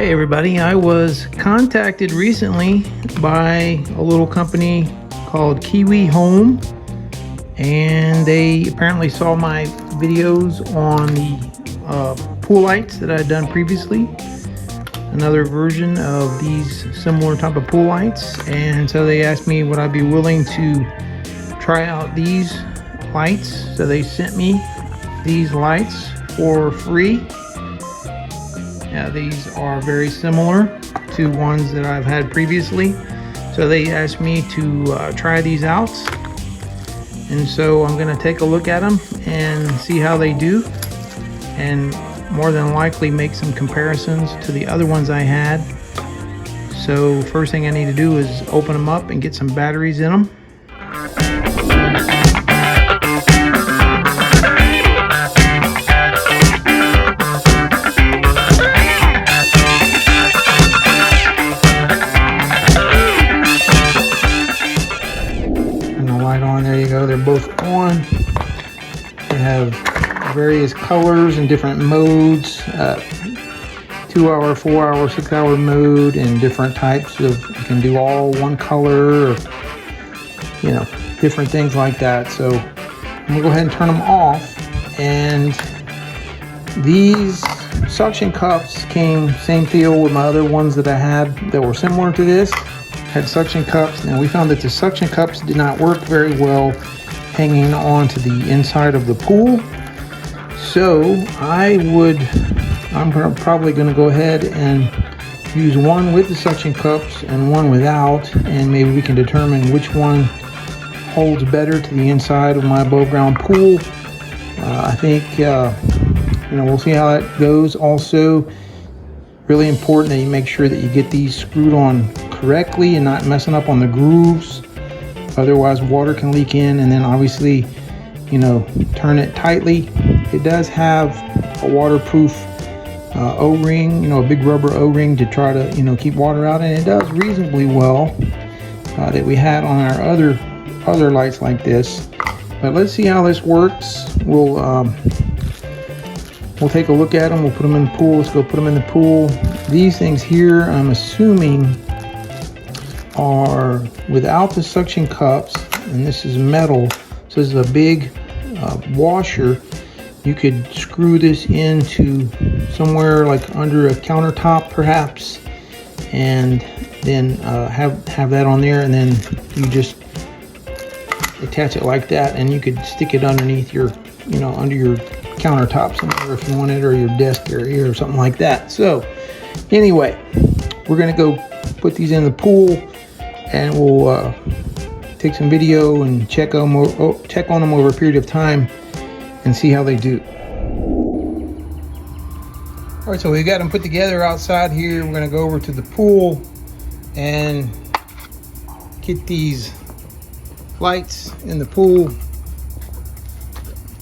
Hey everybody, I was contacted recently by a little company called KIWIHOME, and they apparently saw my videos on the pool lights that I had done previously, another version of these similar type of pool lights, and so they asked me would I be willing to try out these lights. So they sent me these lights for free. Now, these are very similar to ones that I've had previously, so they asked me to try these out, and so I'm going to take a look at them and see how they do, and more than likely make some comparisons to the other ones I had. So first thing I need to do is open them up and get some batteries in them. There you go, they're both on. They have various colors and different modes, 2 hour, 4 hour, 6 hour mode, and different types of, you can do all one color, or, you know, different things like that. So I'm gonna go ahead and turn them off. And these suction cups came same feel with my other ones that I had that were similar to this. Had suction cups. Now we found that the suction cups did not work very well hanging on to the inside of the pool. So I'm probably going to go ahead and use one with the suction cups and one without, and maybe we can determine which one holds better to the inside of my above ground pool. I think we'll see how that goes. Also, really important that you make sure that you get these screwed on correctly and not messing up on the grooves, otherwise water can leak in. And then obviously, turn it tightly. It does have a waterproof o-ring, a big rubber o-ring to try to keep water out, and it does reasonably well that we had on our other lights like this. But let's see how this works. We'll take a look at them. We'll put them in the pool. Let's go put them in the pool. These things here, I'm assuming, are without the suction cups, and this is metal. So this is a big washer. You could screw this into somewhere like under a countertop perhaps, and then have that on there, and then you just attach it like that, and you could stick it underneath your, under your countertop somewhere if you wanted, or your desk area or something like that. So anyway, we're gonna go put these in the pool, and we'll take some video and check on them over a period of time and see how they do. All right, so we got them put together outside here. We're gonna go over to the pool and get these lights in the pool.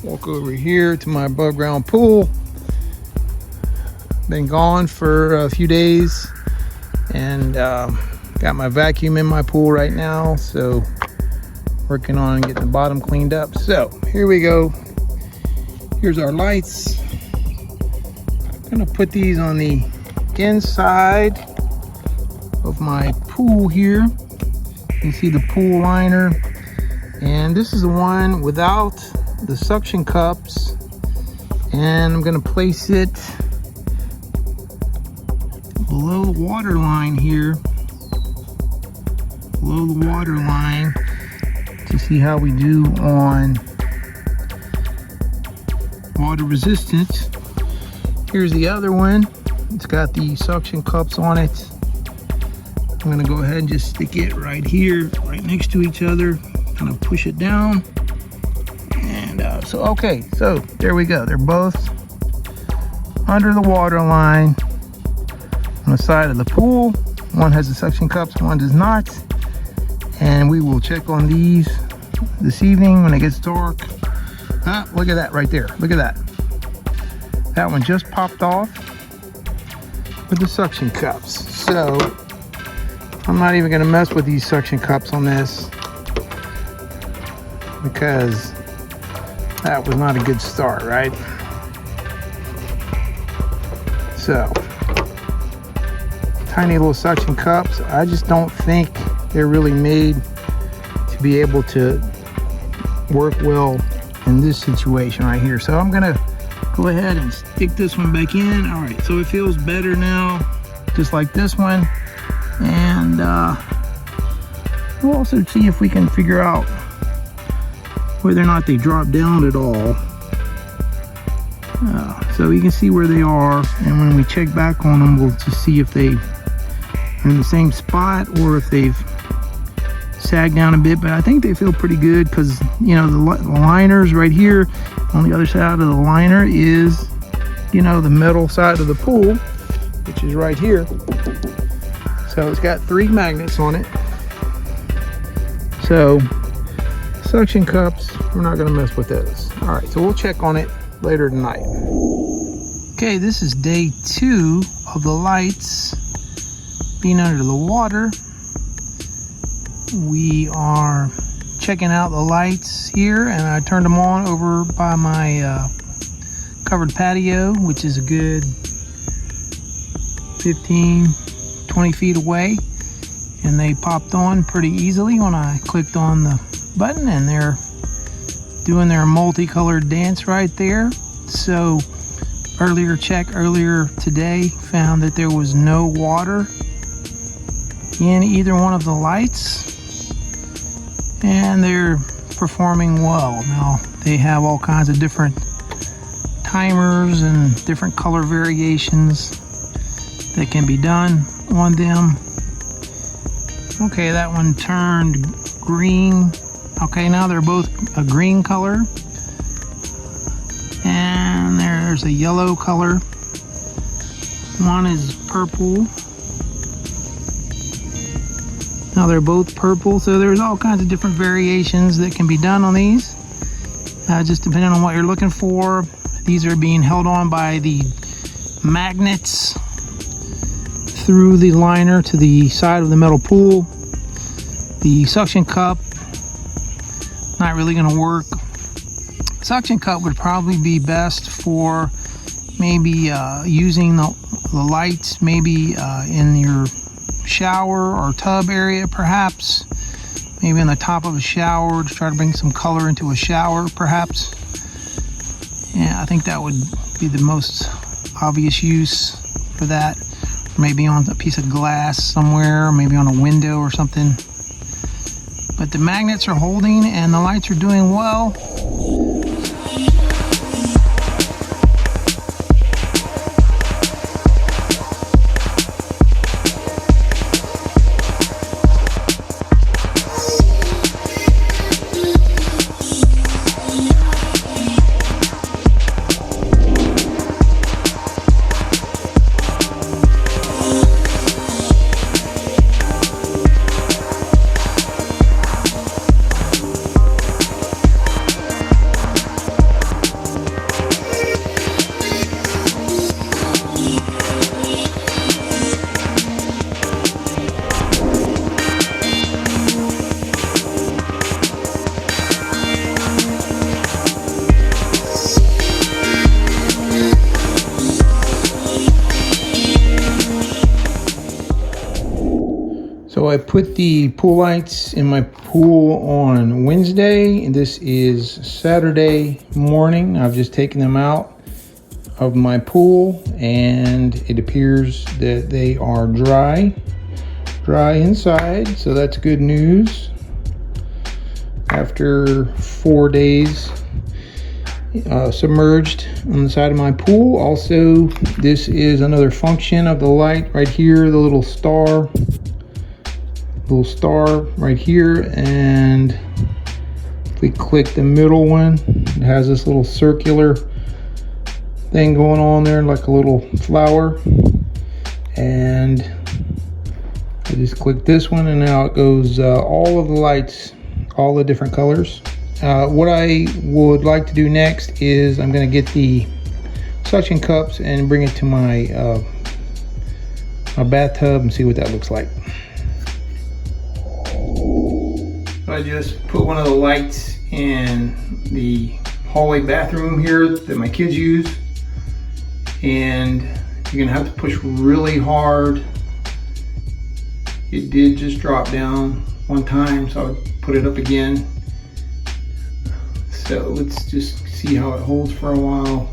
Walk over here to my above ground pool. Been gone for a few days, and got my vacuum in my pool right now, so working on getting the bottom cleaned up. So here we go. Here's our lights. I'm gonna put these on the inside of my pool here. You can see the pool liner, and this is the one without the suction cups, and I'm going to place it below the water line here, below the water line, to see how we do on water resistance. Here's the other one. It's got the suction cups on it. I'm going to go ahead and just stick it right here, right next to each other, kind of push it down. Okay, so there we go. They're both under the water line on the side of the pool. One has the suction cups, one does not. And we will check on these this evening when it gets dark. Look at that right there. Look at that. That one just popped off with the suction cups. So I'm not even going to mess with these suction cups on this, because that was not a good start, right? So tiny little suction cups. I just don't think they're really made to be able to work well in this situation right here. So I'm gonna go ahead and stick this one back in. All right, so it feels better now, just like this one. And we'll also see if we can figure out whether or not they drop down at all. So you can see where they are, and when we check back on them, we'll just see if they are in the same spot or if they've sagged down a bit. But I think they feel pretty good, because you know, the liners right here on the other side of the liner is, you know, the metal side of the pool, which is right here. So it's got 3 magnets on it. So suction cups, we're not going to mess with those. All right, so we'll check on it later tonight. Okay, this is day 2 of the lights being under the water. We are checking out the lights here, and I turned them on over by my covered patio, which is a good 15-20 feet away, and they popped on pretty easily when I clicked on the button, and they're doing their multicolored dance right there. So earlier today found that there was no water in either one of the lights, and they're performing well. Now they have all kinds of different timers and different color variations that can be done on them. Okay, that one turned green. Okay, now they're both a green color, and there's a yellow color. One is purple. Now they're both purple, so there's all kinds of different variations that can be done on these, just depending on what you're looking for. These are being held on by the magnets through the liner to the side of the metal pool. The suction cup, not really going to work. Suction cup would probably be best for maybe using the lights, maybe in your shower or tub area, perhaps. Maybe on the top of a shower to try to bring some color into a shower, perhaps. Yeah, I think that would be the most obvious use for that. Maybe on a piece of glass somewhere, or maybe on a window or something. But the magnets are holding and the lights are doing well. So I put the pool lights in my pool on Wednesday, and this is Saturday morning. I've just taken them out of my pool, and it appears that they are dry inside, so that's good news. After 4 days submerged on the side of my pool. Also, this is another function of the light right here, the little star right here, and if we click the middle one, it has this little circular thing going on there, like a little flower. And I just click this one, and now it goes all of the lights, all the different colors. What I would like to do next is I'm going to get the suction cups and bring it to my my bathtub and see what that looks like. I just put one of the lights in the hallway bathroom here that my kids use, and you're gonna have to push really hard it did just drop down one time, so I would put it up again. So let's just see how it holds for a while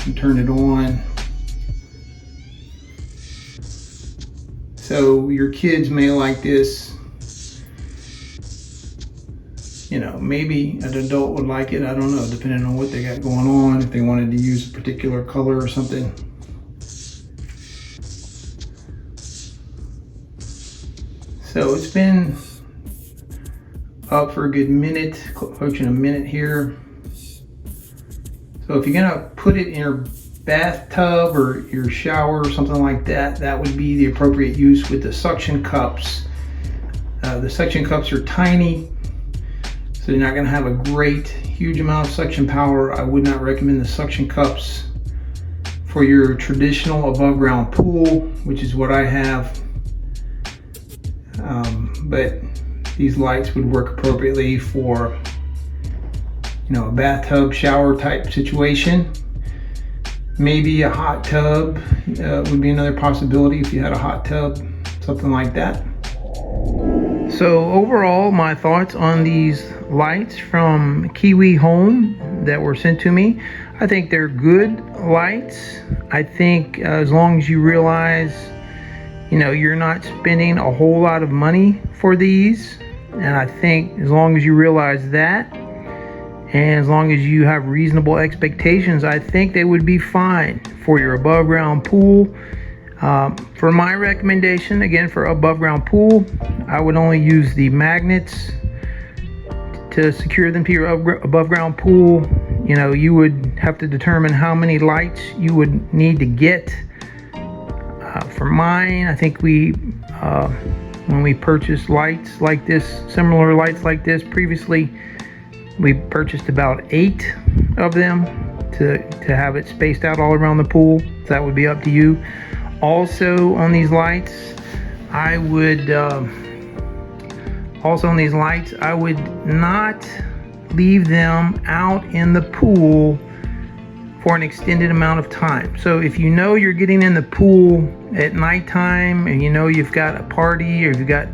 and turn it on. So your kids may like this. You know, maybe an adult would like it, I don't know, depending on what they got going on, if they wanted to use a particular color or something. So it's been up for a good minute, approaching a minute here. So if you're gonna put it in your bathtub or your shower or something like that, that would be the appropriate use with the suction cups. The suction cups are tiny, so you're not going to have a great huge amount of suction power. I would not recommend the suction cups for your traditional above ground pool, which is what I have. But these lights would work appropriately for, you know, a bathtub shower type situation. Maybe a hot tub would be another possibility if you had a hot tub, something like that. So overall, my thoughts on these lights from KIWIHOME that were sent to me, I think they're good lights. I think as long as you realize, you know, you're not spending a whole lot of money for these, and I think as long as you realize that, and as long as you have reasonable expectations, I think they would be fine for your above ground pool. For my recommendation, again, for above ground pool, I would only use the magnets to secure them to your above ground pool. You know, you would have to determine how many lights you would need to get. For mine, I think when we purchased lights like this, similar lights like this previously, we purchased about 8 of them to have it spaced out all around the pool. So that would be up to you. Also on these lights, I would not leave them out in the pool for an extended amount of time. So if you know you're getting in the pool at nighttime and you know you've got a party or you've got,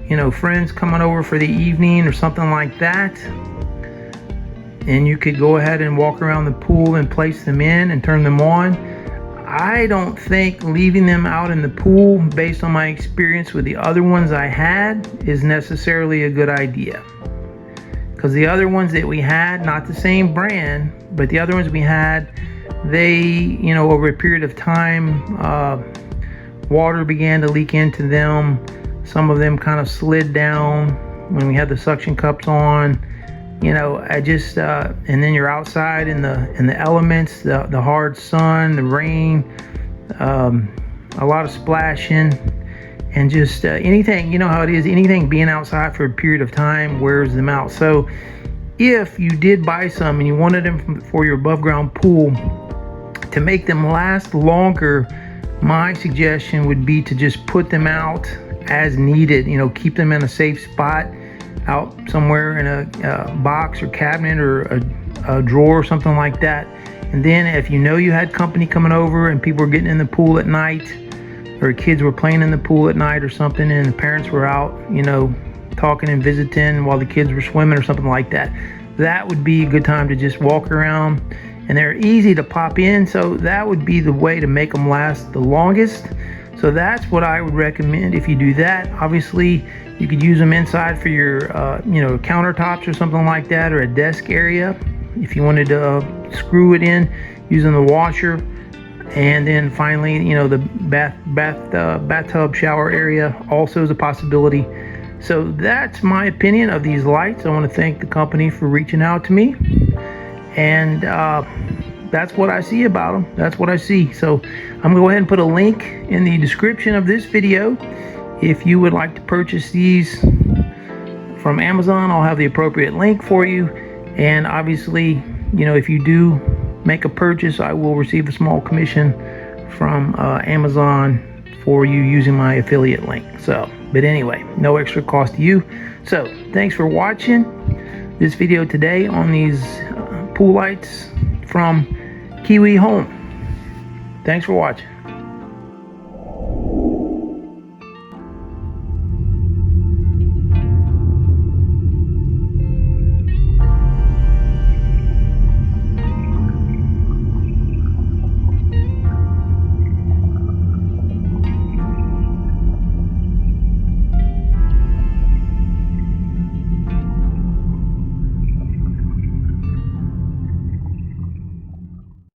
you know, friends coming over for the evening or something like that, and you could go ahead and walk around the pool and place them in and turn them on, I don't think leaving them out in the pool, based on my experience with the other ones I had, is necessarily a good idea. Because the other ones that we had, not the same brand, but the other ones we had, they, you know, over a period of time, water began to leak into them. Some of them kind of slid down when we had the suction cups on. You know, I just and then you're outside in the elements, the hard sun, the rain, a lot of splashing, and just anything, you know how it is, anything being outside for a period of time wears them out. So if you did buy some and you wanted them for your above ground pool, to make them last longer, my suggestion would be to just put them out as needed. You know, keep them in a safe spot out somewhere in a box or cabinet or a drawer or something like that. And then if you know you had company coming over and people were getting in the pool at night, or kids were playing in the pool at night or something, and the parents were out, you know, talking and visiting while the kids were swimming or something like that, that would be a good time to just walk around. And they're easy to pop in, so that would be the way to make them last the longest. So that's what I would recommend. If you do that, obviously you could use them inside for your you know, countertops or something like that, or a desk area if you wanted to screw it in using the washer. And then finally, you know, the bathtub shower area also is a possibility. So that's my opinion of these lights. I want to thank the company for reaching out to me, and that's what I see about them. That's what I see. So I'm gonna go ahead and put a link in the description of this video. If you would like to purchase these from Amazon, I'll have the appropriate link for you. And obviously, you know, if you do make a purchase, I will receive a small commission from Amazon for you using my affiliate link. So, but anyway, no extra cost to you. So thanks for watching this video today on these pool lights from KIWIHOME. Thanks for watching.